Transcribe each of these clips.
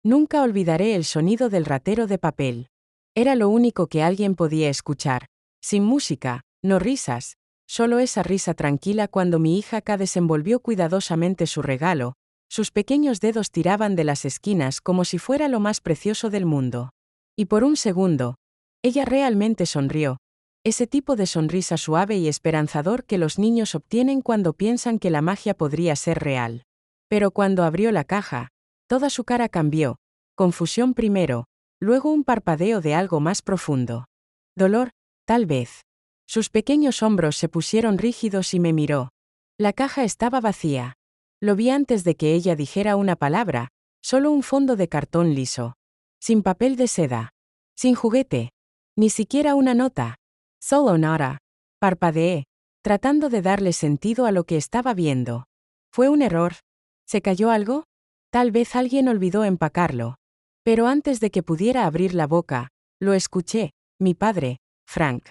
Nunca olvidaré el sonido del ratero de papel. Era lo único que alguien podía escuchar. Sin música, no risas, solo esa risa tranquila cuando mi hija K desenvolvió cuidadosamente su regalo. Sus pequeños dedos tiraban de las esquinas como si fuera lo más precioso del mundo. Y por un segundo, ella realmente sonrió. Ese tipo de sonrisa suave y esperanzador que los niños obtienen cuando piensan que la magia podría ser real. Pero cuando abrió la caja, toda su cara cambió. Confusión primero, luego un parpadeo de algo más profundo. Dolor, tal vez. Sus pequeños hombros se pusieron rígidos y me miró. La caja estaba vacía. Lo vi antes de que ella dijera una palabra, solo un fondo de cartón liso. Sin papel de seda. Sin juguete. Ni siquiera una nota. Solo nada. Parpadeé, tratando de darle sentido a lo que estaba viendo. ¿Fue un error? ¿Se cayó algo? Tal vez alguien olvidó empacarlo. Pero antes de que pudiera abrir la boca, lo escuché, mi padre, Frank.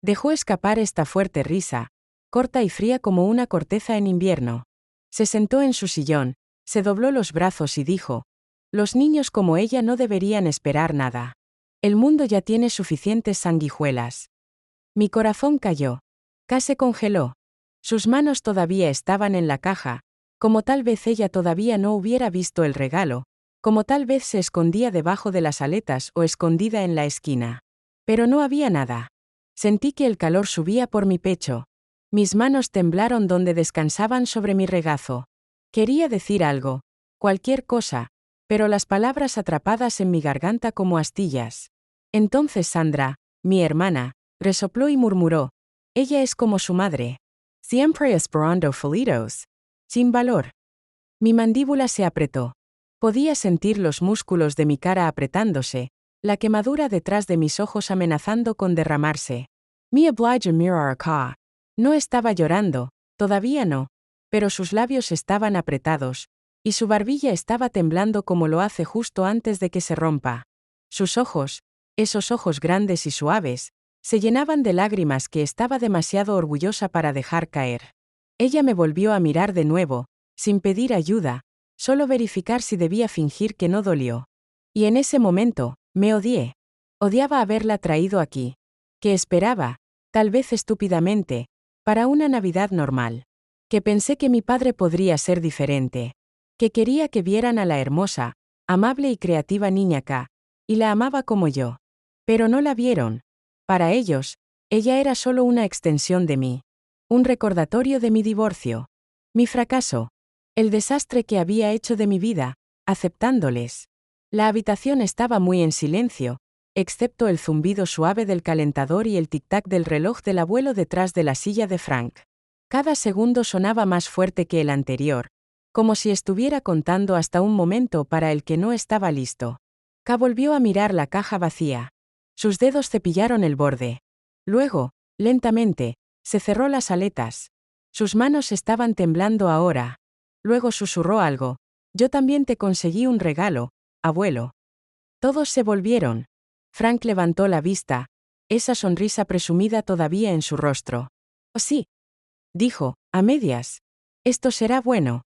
Dejó escapar esta fuerte risa, corta y fría como una corteza en invierno. Se sentó en su sillón, se dobló los brazos y dijo: los niños como ella no deberían esperar nada. El mundo ya tiene suficientes sanguijuelas. Mi corazón cayó. K se congeló. Sus manos todavía estaban en la caja, como tal vez ella todavía no hubiera visto el regalo, como tal vez se escondía debajo de las aletas o escondida en la esquina. Pero no había nada. Sentí que el calor subía por mi pecho. Mis manos temblaron donde descansaban sobre mi regazo. Quería decir algo, cualquier cosa, pero las palabras atrapadas en mi garganta como astillas. Entonces Sandra, mi hermana, resopló y murmuró: ella es como su madre. Siempre esperando felitos. Sin valor. Mi mandíbula se apretó. Podía sentir los músculos de mi cara apretándose, la quemadura detrás de mis ojos amenazando con derramarse. Mi oblige mirar acá. No estaba llorando, todavía no, pero sus labios estaban apretados, y su barbilla estaba temblando como lo hace justo antes de que se rompa. Sus ojos, esos ojos grandes y suaves, se llenaban de lágrimas que estaba demasiado orgullosa para dejar caer. Ella me volvió a mirar de nuevo, sin pedir ayuda, solo verificar si debía fingir que no dolió. Y en ese momento, me odié. Odiaba haberla traído aquí. Que esperaba, tal vez estúpidamente, para una Navidad normal. Que pensé que mi padre podría ser diferente. Que quería que vieran a la hermosa, amable y creativa niña K, y la amaba como yo. Pero no la vieron. Para ellos, ella era solo una extensión de mí. Un recordatorio de mi divorcio. Mi fracaso. El desastre que había hecho de mi vida, aceptándoles. La habitación estaba muy en silencio, excepto el zumbido suave del calentador y el tic-tac del reloj del abuelo detrás de la silla de Frank. Cada segundo sonaba más fuerte que el anterior, como si estuviera contando hasta un momento para el que no estaba listo. K volvió a mirar la caja vacía. Sus dedos cepillaron el borde. Luego, lentamente, se cerró las aletas. Sus manos estaban temblando ahora. Luego susurró algo: yo también te conseguí un regalo, abuelo. Todos se volvieron. Frank levantó la vista, esa sonrisa presumida todavía en su rostro. Oh sí, dijo, a medias. Esto será bueno.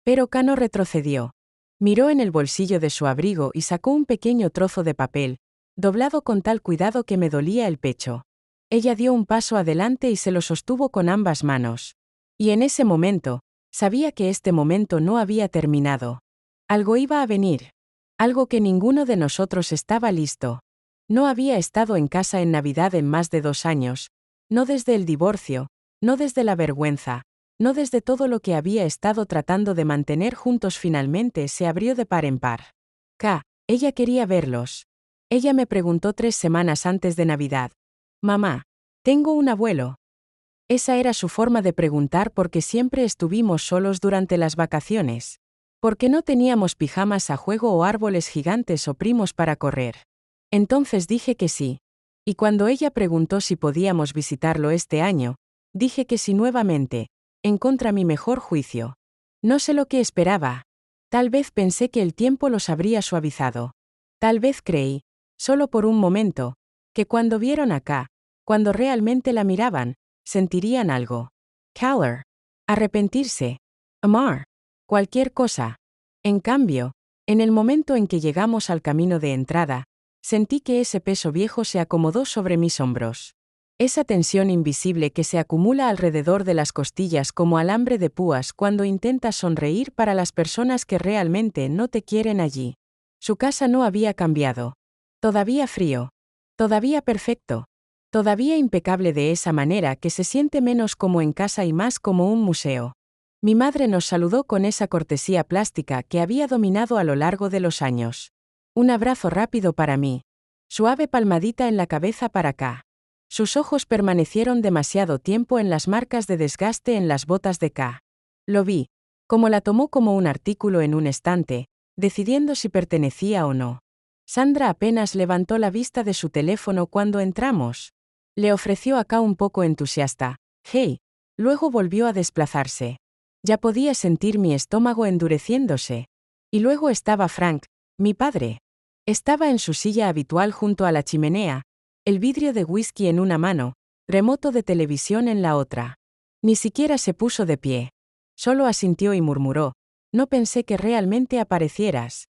Pero K no retrocedió. Miró en el bolsillo de su abrigo y sacó un pequeño trozo de papel, doblado con tal cuidado que me dolía el pecho. Ella dio un paso adelante y se lo sostuvo con ambas manos. Y en ese momento, sabía que este momento no había terminado. Algo iba a venir. Algo que ninguno de nosotros estaba listo. No había estado en casa en Navidad en más de 2 años, no desde el divorcio, no desde la vergüenza, no desde todo lo que había estado tratando de mantener juntos. Finalmente se abrió de par en par. K, ella quería verlos. Ella me preguntó 3 semanas antes de Navidad: mamá, ¿tengo un abuelo? Esa era su forma de preguntar porque siempre estuvimos solos durante las vacaciones. Porque no teníamos pijamas a juego o árboles gigantes o primos para correr. Entonces dije que sí. Y cuando ella preguntó si podíamos visitarlo este año, dije que sí nuevamente, en contra mi mejor juicio. No sé lo que esperaba. Tal vez pensé que el tiempo los habría suavizado. Tal vez creí, solo por un momento, que cuando vieron acá, cuando realmente la miraban, sentirían algo. Caller. Arrepentirse. Amar. Cualquier cosa. En cambio, En el momento en que llegamos al camino de entrada, sentí que ese peso viejo se acomodó sobre mis hombros. Esa tensión invisible que se acumula alrededor de las costillas como alambre de púas cuando intentas sonreír para las personas que realmente no te quieren allí. Su casa no había cambiado. Todavía frío. Todavía perfecto. Todavía impecable de esa manera que se siente menos como en casa y más como un museo. Mi madre nos saludó con esa cortesía plástica que había dominado a lo largo de los años. Un abrazo rápido para mí. Suave palmadita en la cabeza para K. Sus ojos permanecieron demasiado tiempo en las marcas de desgaste en las botas de K. Lo vi, como la tomó como un artículo en un estante, decidiendo si pertenecía o no. Sandra apenas levantó la vista de su teléfono cuando entramos. Le ofreció a K un poco entusiasta. «Hey». Luego volvió a desplazarse. Ya podía sentir mi estómago endureciéndose. Y luego estaba Frank, mi padre. Estaba en su silla habitual junto a la chimenea, el vidrio de whisky en una mano, remoto de televisión en la otra. Ni siquiera se puso de pie. Solo asintió y murmuró: «No pensé que realmente aparecieras».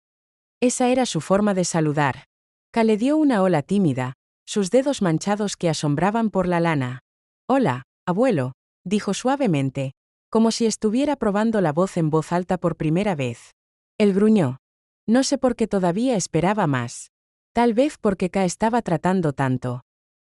Esa era su forma de saludar. K le dio una hola tímida, sus dedos manchados que asombraban por la lana. «Hola, abuelo», dijo suavemente, como si estuviera probando la voz en voz alta por primera vez. Él gruñó. No sé por qué todavía esperaba más. Tal vez porque K estaba tratando tanto.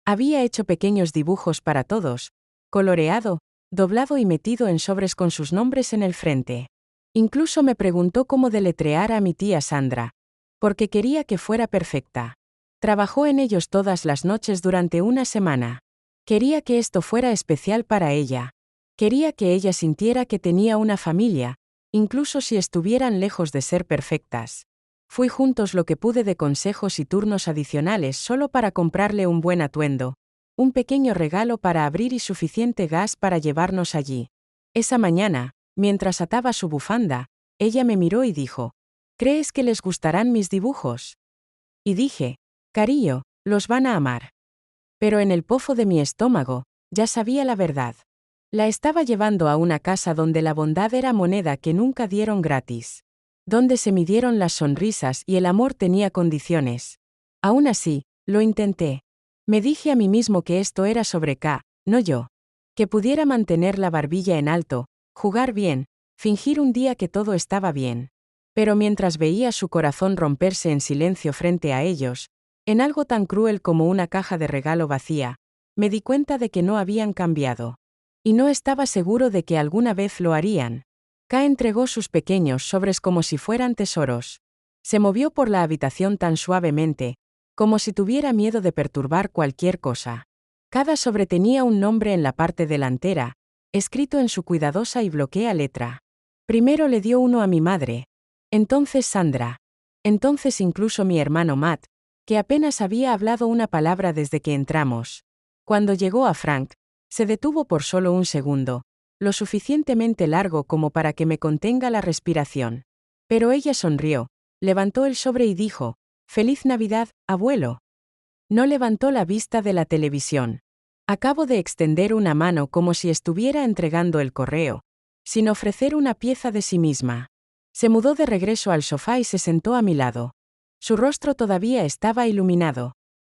Había hecho pequeños dibujos para todos, coloreado, doblado y metido en sobres con sus nombres en el frente. Incluso me preguntó cómo deletrear a mi tía Sandra, porque quería que fuera perfecta. Trabajó en ellos todas las noches durante una semana. Quería que esto fuera especial para ella. Quería que ella sintiera que tenía una familia, incluso si estuvieran lejos de ser perfectas. Fui juntos lo que pude de consejos y turnos adicionales solo para comprarle un buen atuendo, un pequeño regalo para abrir y suficiente gas para llevarnos allí. Esa mañana, mientras ataba su bufanda, ella me miró y dijo: «¿Crees que les gustarán mis dibujos?» Y dije: «Cariño, los van a amar». Pero en el pozo de mi estómago, ya sabía la verdad. La estaba llevando a una casa donde la bondad era moneda que nunca dieron gratis. Donde se midieron las sonrisas y el amor tenía condiciones. Aún así, lo intenté. Me dije a mí mismo que esto era sobre K, no yo. Que pudiera mantener la barbilla en alto, jugar bien, fingir un día que todo estaba bien. Pero mientras veía su corazón romperse en silencio frente a ellos, en algo tan cruel como una caja de regalo vacía, me di cuenta de que no habían cambiado. Y no estaba seguro de que alguna vez lo harían. K entregó sus pequeños sobres como si fueran tesoros. Se movió por la habitación tan suavemente, como si tuviera miedo de perturbar cualquier cosa. Cada sobre tenía un nombre en la parte delantera, escrito en su cuidadosa y bloquea letra. Primero le dio uno a mi madre. Entonces Sandra. Entonces incluso mi hermano Matt, que apenas había hablado una palabra desde que entramos. Cuando llegó a Frank, se detuvo por solo un segundo, lo suficientemente largo como para que me contenga la respiración. Pero ella sonrió, levantó el sobre y dijo: «Feliz Navidad, abuelo». No levantó la vista de la televisión. Acabo de extender una mano como si estuviera entregando el correo, sin ofrecer una pieza de sí misma. Se mudó de regreso al sofá y se sentó a mi lado. Su rostro todavía estaba iluminado.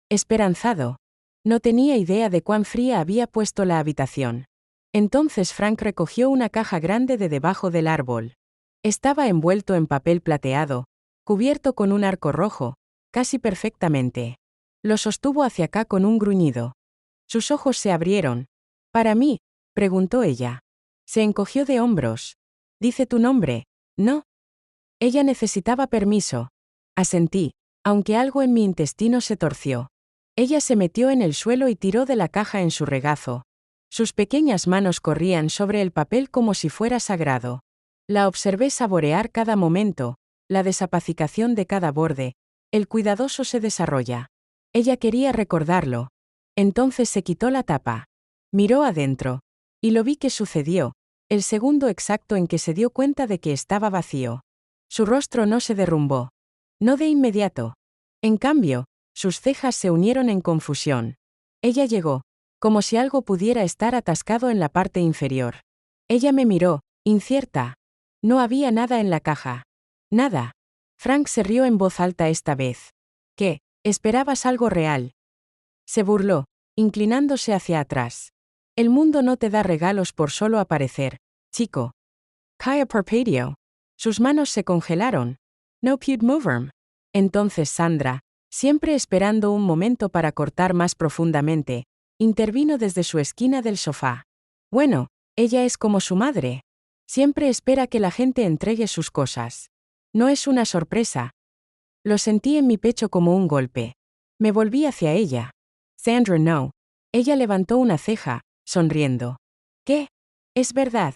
Esperanzado. No tenía idea de cuán fría había puesto la habitación. Entonces Frank recogió una caja grande de debajo del árbol. Estaba envuelto en papel plateado, cubierto con un arco rojo, casi perfectamente. Lo sostuvo hacia acá con un gruñido. Sus ojos se abrieron. «¿Para mí?», preguntó ella. Se encogió de hombros. «¿Dice tu nombre?». «No». Ella necesitaba permiso. Asentí, aunque algo en mi intestino se torció. Ella se metió en el suelo y tiró de la caja en su regazo. Sus pequeñas manos corrían sobre el papel como si fuera sagrado. La observé saborear cada momento, la desapacigación de cada borde, el cuidadoso se desarrolla. Ella quería recordarlo. Entonces se quitó la tapa. Miró adentro. Y lo vi que sucedió, el segundo exacto en que se dio cuenta de que estaba vacío. Su rostro no se derrumbó. No de inmediato. En cambio, sus cejas se unieron en confusión. Ella llegó, como si algo pudiera estar atascado en la parte inferior. Ella me miró, incierta. No había nada en la caja. Nada. Frank se rió en voz alta esta vez. ¿Qué? ¿Esperabas algo real? Se burló, inclinándose hacia atrás. El mundo no te da regalos por solo aparecer, chico. Kaya Parpadio. Sus manos se congelaron. No pude moverme. Entonces Sandra, siempre esperando un momento para cortar más profundamente, intervino desde su esquina del sofá. Bueno, ella es como su madre. Siempre espera que la gente entregue sus cosas. No es una sorpresa. Lo sentí en mi pecho como un golpe. Me volví hacia ella. Sandra, no. Ella levantó una ceja, sonriendo. ¿Qué? Es verdad.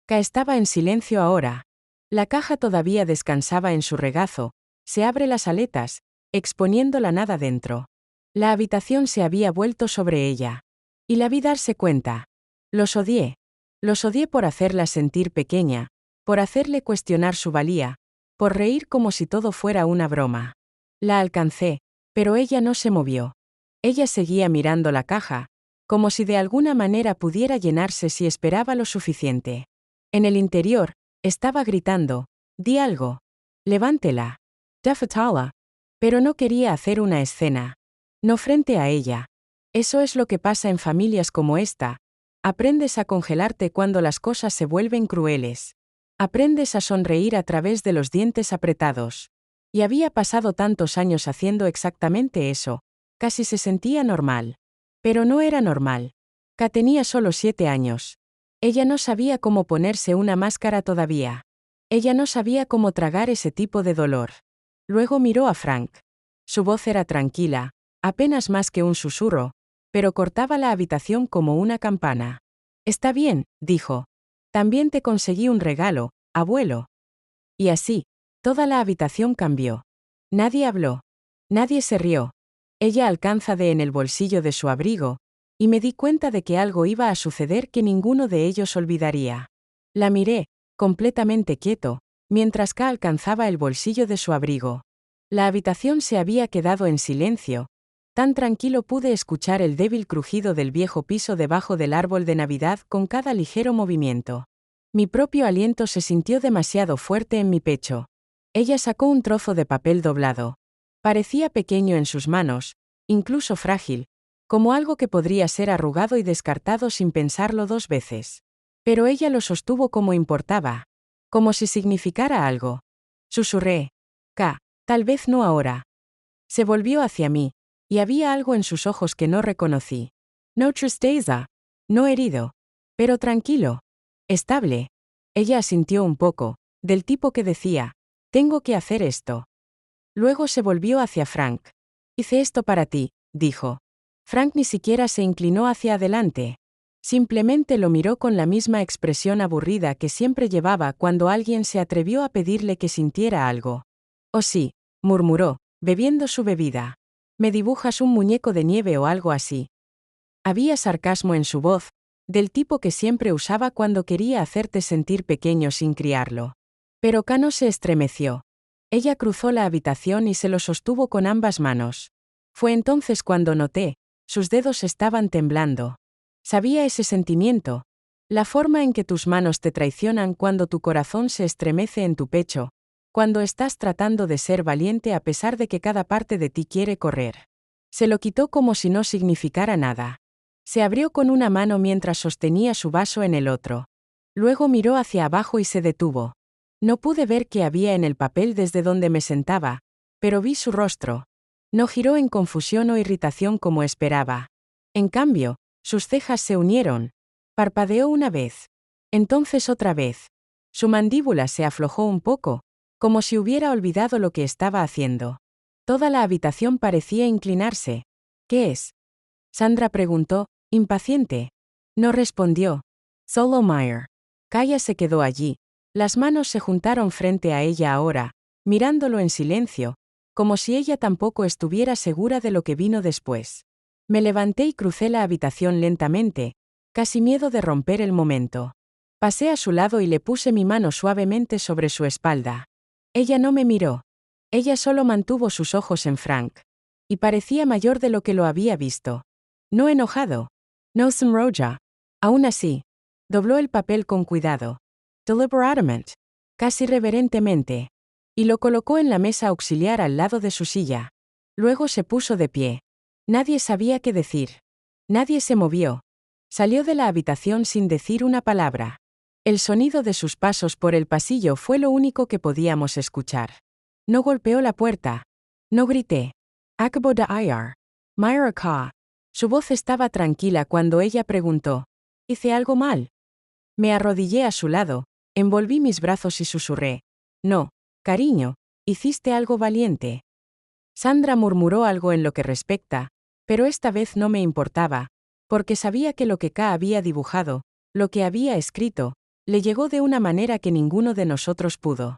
Ka estaba en silencio ahora. La caja todavía descansaba en su regazo. Se abre las aletas, exponiendo la nada dentro. La habitación se había vuelto sobre ella. Y la vi darse cuenta. Los odié. Los odié por hacerla sentir pequeña, por hacerle cuestionar su valía, por reír como si todo fuera una broma. La alcancé, pero ella no se movió. Ella seguía mirando la caja, como si de alguna manera pudiera llenarse si esperaba lo suficiente. En el interior, estaba gritando, «Di algo. Levántela. Dafatala». Pero no quería hacer una escena. No frente a ella. Eso es lo que pasa en familias como esta. Aprendes a congelarte cuando las cosas se vuelven crueles. Aprendes a sonreír a través de los dientes apretados. Y había pasado tantos años haciendo exactamente eso. Casi se sentía normal. Pero no era normal. Ka tenía solo 7 años. Ella no sabía cómo ponerse una máscara todavía. Ella no sabía cómo tragar ese tipo de dolor. Luego miró a Frank. Su voz era tranquila, apenas más que un susurro, pero cortaba la habitación como una campana. Está bien, dijo. También te conseguí un regalo, abuelo. Y así, toda la habitación cambió. Nadie habló. Nadie se rió. Ella alcanza de en el bolsillo de su abrigo, y me di cuenta de que algo iba a suceder que ninguno de ellos olvidaría. La miré, completamente quieto, mientras Ka alcanzaba el bolsillo de su abrigo. La habitación se había quedado en silencio. Tan tranquilo pude escuchar el débil crujido del viejo piso debajo del árbol de Navidad con cada ligero movimiento. Mi propio aliento se sintió demasiado fuerte en mi pecho. Ella sacó un trozo de papel doblado. Parecía pequeño en sus manos, incluso frágil, como algo que podría ser arrugado y descartado sin pensarlo 2 veces. Pero ella lo sostuvo como importaba. Como si significara algo. Susurré. Ka, tal vez no ahora. Se volvió hacia mí, y había algo en sus ojos que no reconocí. No tristeza. No herido. Pero tranquilo. Estable. Ella asintió un poco, del tipo que decía, tengo que hacer esto. Luego se volvió hacia Frank. Hice esto para ti, dijo. Frank ni siquiera se inclinó hacia adelante. Simplemente lo miró con la misma expresión aburrida que siempre llevaba cuando alguien se atrevió a pedirle que sintiera algo. Oh sí, murmuró, bebiendo su bebida. ¿Me dibujas un muñeco de nieve o algo así? Había sarcasmo en su voz, del tipo que siempre usaba cuando quería hacerte sentir pequeño sin criarlo. Pero Ka no se estremeció. Ella cruzó la habitación y se lo sostuvo con ambas manos. Fue entonces cuando noté, sus dedos estaban temblando. Sabía ese sentimiento. La forma en que tus manos te traicionan cuando tu corazón se estremece en tu pecho, cuando estás tratando de ser valiente a pesar de que cada parte de ti quiere correr. Se lo quitó como si no significara nada. Se abrió con una mano mientras sostenía su vaso en el otro. Luego miró hacia abajo y se detuvo. No pude ver qué había en el papel desde donde me sentaba, pero vi su rostro. No giró en confusión o irritación como esperaba. En cambio, sus cejas se unieron. Parpadeó una vez. Entonces otra vez. Su mandíbula se aflojó un poco, como si hubiera olvidado lo que estaba haciendo. Toda la habitación parecía inclinarse. ¿Qué es? Sandra preguntó, impaciente. No respondió. Solo Meyer. Kaya se quedó allí. Las manos se juntaron frente a ella ahora, mirándolo en silencio, como si ella tampoco estuviera segura de lo que vino después. Me levanté y crucé la habitación lentamente, casi miedo de romper el momento. Pasé a su lado y le puse mi mano suavemente sobre su espalda. Ella no me miró. Ella solo mantuvo sus ojos en Frank. Y parecía mayor de lo que lo había visto. No enojado. No sonroja. Aún así. Dobló el papel con cuidado. Deliberatamente. Casi reverentemente. y lo colocó en la mesa auxiliar al lado de su silla. Luego se puso de pie. Nadie sabía qué decir. Nadie se movió. Salió de la habitación sin decir una palabra. El sonido de sus pasos por el pasillo fue lo único que podíamos escuchar. No golpeó la puerta. No grité. Akbo da ir. Myra Ka. Su voz estaba tranquila cuando ella preguntó: ¿hice algo mal? Me arrodillé a su lado, envolví mis brazos y susurré: no, cariño, hiciste algo valiente. Sandra murmuró algo en lo que respecta, pero esta vez no me importaba, porque sabía que lo que K había dibujado, lo que había escrito, le llegó de una manera que ninguno de nosotros pudo.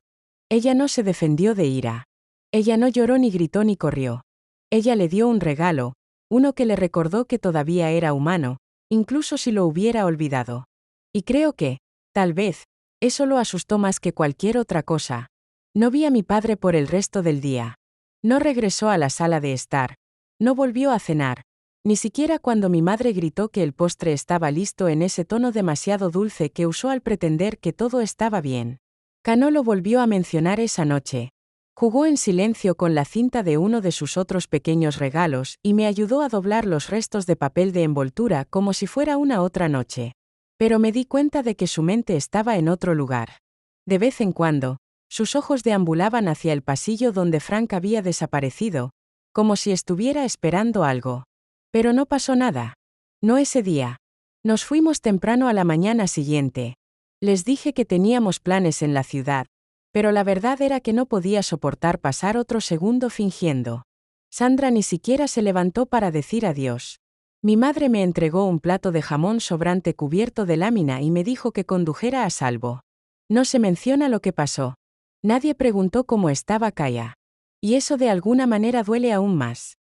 Ella no se defendió de ira. Ella no lloró ni gritó ni corrió. Ella le dio un regalo, uno que le recordó que todavía era humano, incluso si lo hubiera olvidado. Y creo que, tal vez, eso lo asustó más que cualquier otra cosa. No vi a mi padre por el resto del día. No regresó a la sala de estar. No volvió a cenar. Ni siquiera cuando mi madre gritó que el postre estaba listo en ese tono demasiado dulce que usó al pretender que todo estaba bien. Cano lo volvió a mencionar esa noche. Jugó en silencio con la cinta de uno de sus otros pequeños regalos y me ayudó a doblar los restos de papel de envoltura como si fuera una otra noche. Pero me di cuenta de que su mente estaba en otro lugar. De vez en cuando, sus ojos deambulaban hacia el pasillo donde Frank había desaparecido, como si estuviera esperando algo. Pero no pasó nada. No ese día. Nos fuimos temprano a la mañana siguiente. Les dije que teníamos planes en la ciudad, pero la verdad era que no podía soportar pasar otro segundo fingiendo. Sandra ni siquiera se levantó para decir adiós. Mi madre me entregó un plato de jamón sobrante cubierto de lámina y me dijo que condujera a salvo. No se menciona lo que pasó. Nadie preguntó cómo estaba Kaya. Y eso de alguna manera duele aún más.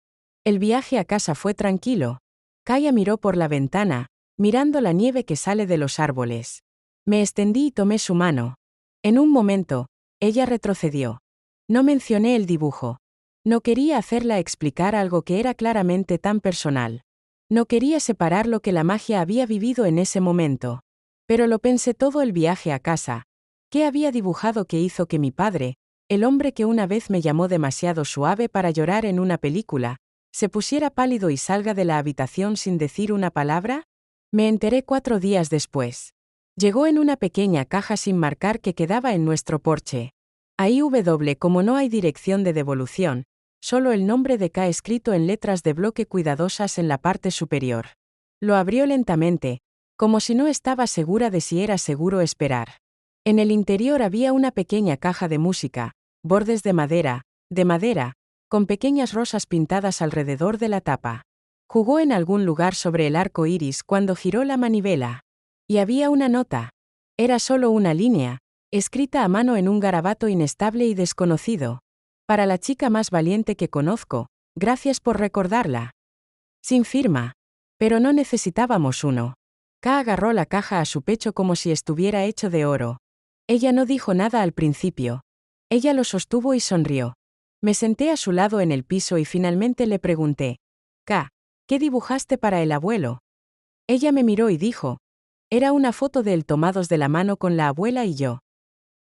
El viaje a casa fue tranquilo. Kaya miró por la ventana, mirando la nieve que sale de los árboles. Me extendí y tomé su mano. En un momento, ella retrocedió. No mencioné el dibujo. No quería hacerla explicar algo que era claramente tan personal. No quería separar lo que la magia había vivido en ese momento. Pero lo pensé todo el viaje a casa. ¿Qué había dibujado que hizo que mi padre, el hombre que una vez me llamó demasiado suave para llorar en una película, se pusiera pálido y salga de la habitación sin decir una palabra? Me enteré 4 días después. Llegó en una pequeña caja sin marcar que quedaba en nuestro porche. Ahí como no hay dirección de devolución, solo el nombre de K escrito en letras de bloque cuidadosas en la parte superior. Lo abrió lentamente, como si no estaba segura de si era seguro esperar. En el interior había una pequeña caja de música, bordes de madera, con pequeñas rosas pintadas alrededor de la tapa. Jugó en algún lugar sobre el arco iris cuando giró la manivela. Y había una nota. Era solo una línea, escrita a mano en un garabato inestable y desconocido. Para la chica más valiente que conozco, gracias por recordarla. Sin firma. Pero no necesitábamos uno. K agarró la caja a su pecho como si estuviera hecho de oro. Ella no dijo nada al principio. Ella lo sostuvo y sonrió. Me senté a su lado en el piso y finalmente le pregunté: K, ¿qué dibujaste para el abuelo? Ella me miró y dijo: era una foto de él tomados de la mano con la abuela y yo.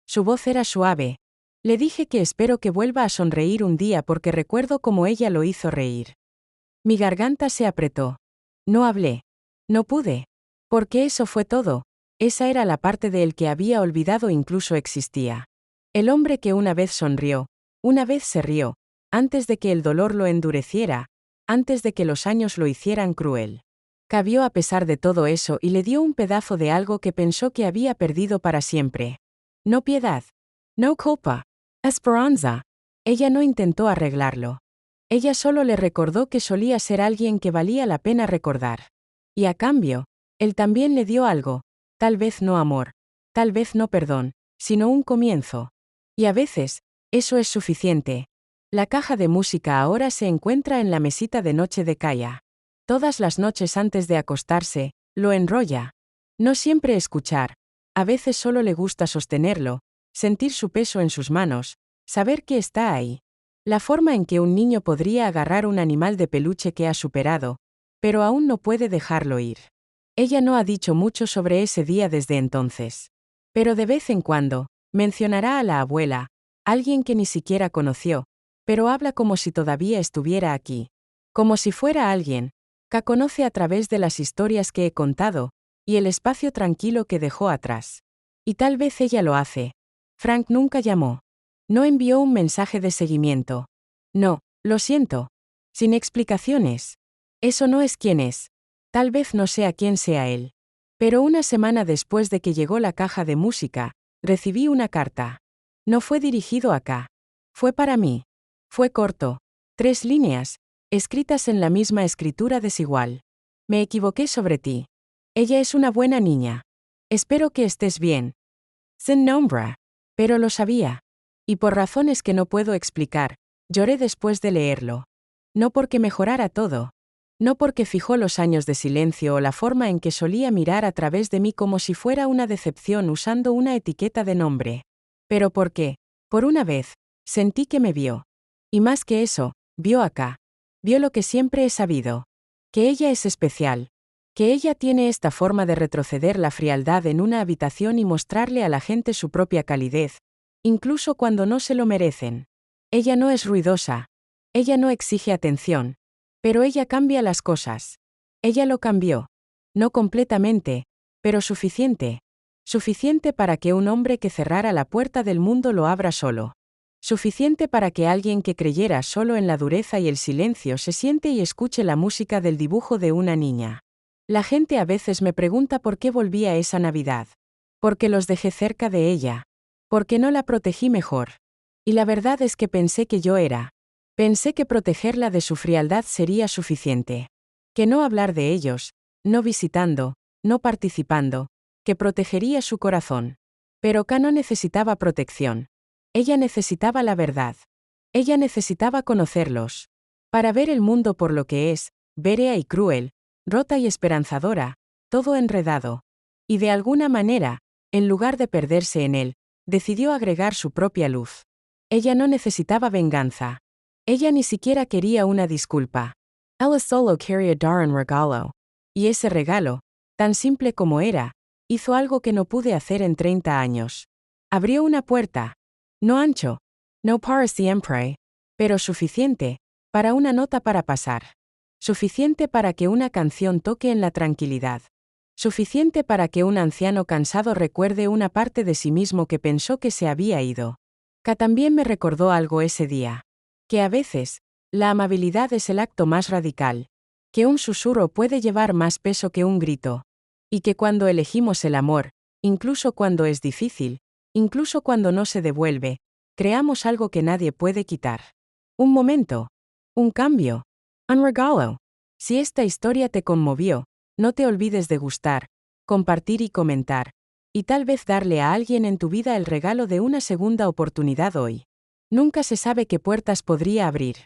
Su voz era suave. Le dije que espero que vuelva a sonreír un día porque recuerdo cómo ella lo hizo reír. Mi garganta se apretó. No hablé. No pude. Porque eso fue todo. Esa era la parte de él que había olvidado incluso existía. El hombre que una vez sonrió, una vez se rió, antes de que el dolor lo endureciera, antes de que los años lo hicieran cruel. Cabió a pesar de todo eso y le dio un pedazo de algo que pensó que había perdido para siempre. No piedad. No culpa. Esperanza. Ella no intentó arreglarlo. Ella solo le recordó que solía ser alguien que valía la pena recordar. Y a cambio, él también le dio algo. Tal vez no amor. Tal vez no perdón, sino un comienzo. Y a veces, eso es suficiente. La caja de música ahora se encuentra en la mesita de noche de Kaya. Todas las noches antes de acostarse, lo enrolla. No siempre escuchar. A veces solo le gusta sostenerlo, sentir su peso en sus manos, saber que está ahí. La forma en que un niño podría agarrar un animal de peluche que ha superado, pero aún no puede dejarlo ir. Ella no ha dicho mucho sobre ese día desde entonces. Pero de vez en cuando, mencionará a la abuela, Alguien que ni siquiera conoció, pero habla como si todavía estuviera aquí. Como si fuera alguien que conoce a través de las historias que he contado, y el espacio tranquilo que dejó atrás. Y tal vez ella lo hace. Frank nunca llamó. No envió un mensaje de seguimiento. No, lo siento. Sin explicaciones. Eso no es quién es. Tal vez no sea quién sea él. Pero una semana después de que llegó la caja de música, recibí una carta. No fue dirigido acá. Fue para mí. Fue corto. 3 líneas, escritas en la misma escritura desigual. Me equivoqué sobre ti. Ella es una buena niña. Espero que estés bien. Sin nombre. Pero lo sabía. Y por razones que no puedo explicar, lloré después de leerlo. No porque mejorara todo. No porque fijó los años de silencio o la forma en que solía mirar a través de mí como si fuera una decepción usando una etiqueta de nombre. Pero porque, por una vez, sentí que me vio. Y más que eso, vio acá. Vio lo que siempre he sabido. Que ella es especial. Que ella tiene esta forma de retroceder la frialdad en una habitación y mostrarle a la gente su propia calidez, incluso cuando no se lo merecen. Ella no es ruidosa. Ella no exige atención. Pero ella cambia las cosas. Ella lo cambió. No completamente, pero suficiente. Suficiente para que un hombre que cerrara la puerta del mundo lo abra solo. Suficiente para que alguien que creyera solo en la dureza y el silencio se siente y escuche la música del dibujo de una niña. La gente a veces me pregunta por qué volví a esa Navidad. Porque los dejé cerca de ella. Porque no la protegí mejor. Y la verdad es que pensé que yo era. Pensé que protegerla de su frialdad sería suficiente. Que no hablar de ellos, no visitando, no participando, que protegería su corazón. Pero K no necesitaba protección. Ella necesitaba la verdad. Ella necesitaba conocerlos. Para ver el mundo por lo que es, bérea y cruel, rota y esperanzadora, todo enredado. Y de alguna manera, en lugar de perderse en él, decidió agregar su propia luz. Ella no necesitaba venganza. Ella ni siquiera quería una disculpa. Ella solo quería dar un regalo. Y ese regalo, tan simple como era, hizo algo que no pude hacer en 30 años. Abrió una puerta. No ancho. No para siempre. Pero suficiente, para una nota para pasar. Suficiente para que una canción toque en la tranquilidad. Suficiente para que un anciano cansado recuerde una parte de sí mismo que pensó que se había ido. K también me recordó algo ese día. Que a veces, la amabilidad es el acto más radical. Que un susurro puede llevar más peso que un grito. Y que cuando elegimos el amor, incluso cuando es difícil, incluso cuando no se devuelve, creamos algo que nadie puede quitar. Un momento. Un cambio. Un regalo. Si esta historia te conmovió, no te olvides de gustar, compartir y comentar, y tal vez darle a alguien en tu vida el regalo de una segunda oportunidad hoy. Nunca se sabe qué puertas podría abrir.